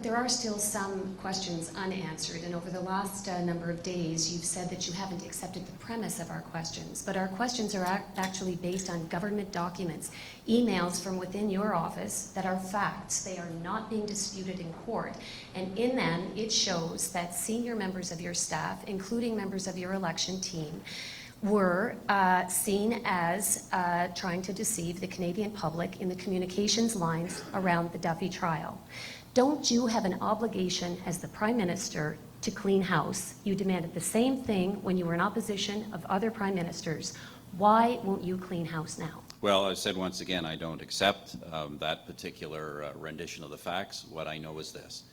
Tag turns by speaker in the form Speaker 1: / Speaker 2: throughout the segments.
Speaker 1: there are still some questions unanswered, and over the last number of days, you've said that you haven't accepted the premise of our questions, but our questions are actually based on government documents, emails from within your office that are facts. They are not being disputed in court, and in them, it shows that senior members of your staff, including members of your election team, were seen as trying to deceive the Canadian public in the communications lines around the Duffy trial. Don't you have an obligation as the Prime Minister to clean house? You demanded the same thing when you were in opposition of other Prime Ministers. Why won't you clean house now?
Speaker 2: Well, I said once again, I don't accept that particular rendition of the facts. What I know is this,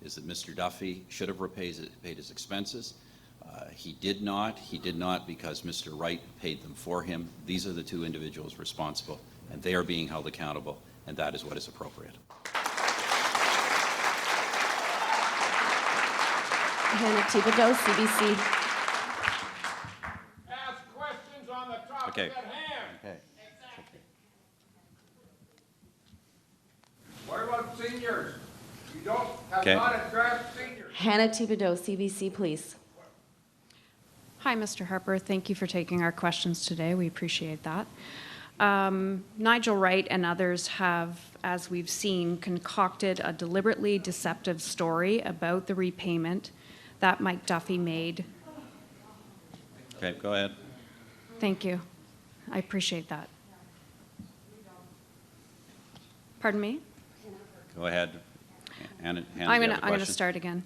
Speaker 2: is that Mr. Duffy should have paid his expenses. He did not because Mr. Wright paid them for him. These are the two individuals responsible, and they are being held accountable, and that is what is appropriate.
Speaker 3: Hannah Thibodeau, CBC.
Speaker 4: Ask questions on the topic
Speaker 2: Okay.
Speaker 4: at hand.
Speaker 2: Okay.
Speaker 4: Exactly. What about seniors? You don't have
Speaker 2: Okay.
Speaker 4: not addressed seniors.
Speaker 3: Hannah Thibodeau, CBC, please.
Speaker 5: Hi, Mr. Harper. Thank you for taking our questions today. We appreciate that. Nigel Wright and others have, as we've seen, concocted a deliberately deceptive story about the repayment that Mike Duffy made.
Speaker 2: Okay, go ahead.
Speaker 5: Thank you. I appreciate that. Pardon me?
Speaker 2: Go ahead. Hannah,
Speaker 5: I'm
Speaker 2: you have a
Speaker 5: going to
Speaker 2: question?
Speaker 5: start again.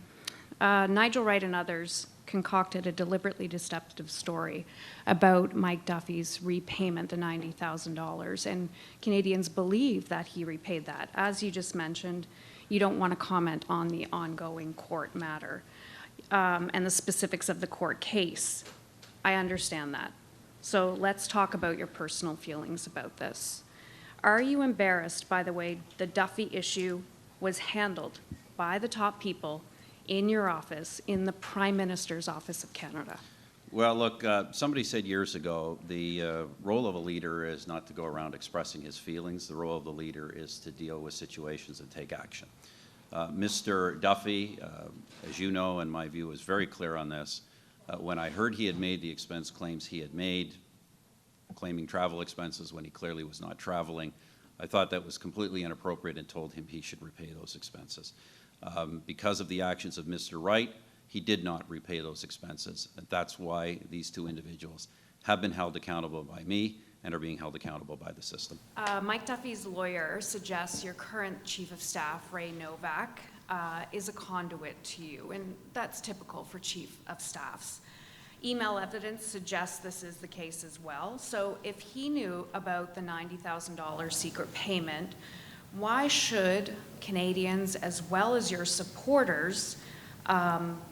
Speaker 5: Nigel Wright and others concocted a deliberately deceptive story about Mike Duffy's repayment, the $90,000, and Canadians believe that he repaid that. As you just mentioned, you don't want to comment on the ongoing court matter and the specifics of the court case. I understand that. So let's talk about your personal feelings about this. Are you embarrassed by the way the Duffy issue was handled by the top people in your office, in the Prime Minister's Office of Canada?
Speaker 2: Well, look, somebody said years ago, the role of a leader is not to go around expressing his feelings. The role of the leader is to deal with situations and take action. Mr. Duffy, as you know, and my view is very clear on this, when I heard he had made the expense claims he had made, claiming travel expenses when he clearly was not traveling, I thought that was completely inappropriate and told him he should repay those expenses. Because of the actions of Mr. Wright, he did not repay those expenses. And that's why these two individuals have been held accountable by me and are being held accountable by the system.
Speaker 5: Mike Duffy's lawyer suggests your current Chief of Staff, Ray Novak, is a conduit to you, and that's typical for Chief of Staffs. Email evidence suggests this is the case as well. So if he knew about the $90,000 secret payment, why should Canadians, as well as your supporters,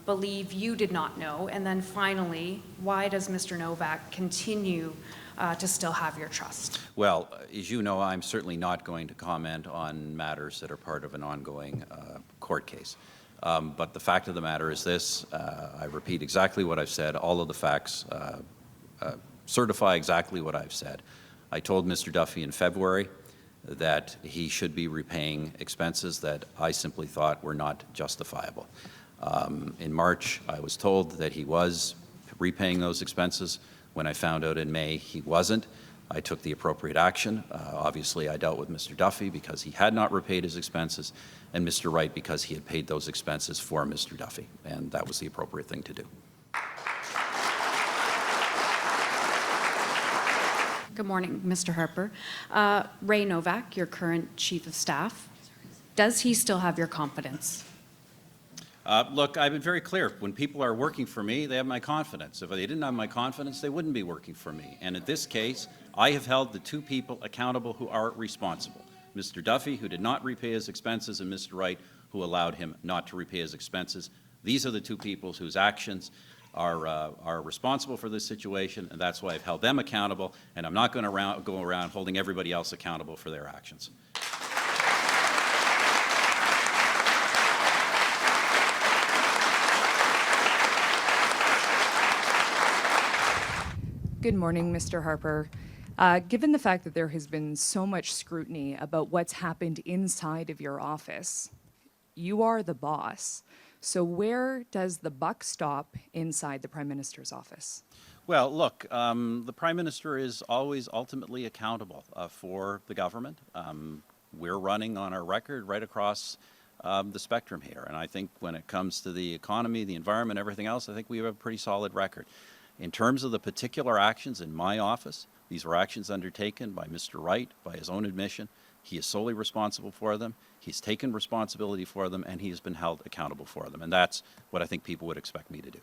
Speaker 5: believe you did not know? And then finally, why does Mr. Novak continue to still have your trust?
Speaker 2: Well, as you know, I'm certainly not going to comment on matters that are part of an ongoing court case. But the fact of the matter is this, I repeat exactly what I've said. All of the facts certify exactly what I've said. I told Mr. Duffy in February that he should be repaying expenses that I simply thought were not justifiable. In March, I was told that he was repaying those expenses. When I found out in May he wasn't, I took the appropriate action. Obviously, I dealt with Mr. Duffy because he had not repaid his expenses, and Mr. Wright because he had paid those expenses for Mr. Duffy, and that was the appropriate thing to do.
Speaker 5: Good morning, Mr. Harper. Ray Novak, your current Chief of Staff, does he still have your confidence?
Speaker 2: Look, I've been very clear. When people are working for me, they have my confidence. If they didn't have my confidence, they wouldn't be working for me. And in this case, I have held the two people accountable who are responsible. Mr. Duffy, who did not repay his expenses, and Mr. Wright, who allowed him not to repay his expenses. These are the two people whose actions are responsible for this situation, and that's why I've held them accountable, and I'm not going to go around holding everybody else accountable for their actions.
Speaker 6: Good morning, Mr. Harper. Given the fact that there has been so much scrutiny about what's happened inside of your office, you are the boss. So where does the buck stop inside the Prime Minister's office?
Speaker 2: Well, look, the Prime Minister is always ultimately accountable for the government. We're running on our record right across the spectrum here. And I think when it comes to the economy, the environment, everything else, I think we have a pretty solid record. In terms of the particular actions in my office, these were actions undertaken by Mr. Wright, by his own admission. He is solely responsible for them. He's taken responsibility for them, and he has been held accountable for them. And that's what I think people would expect me to do.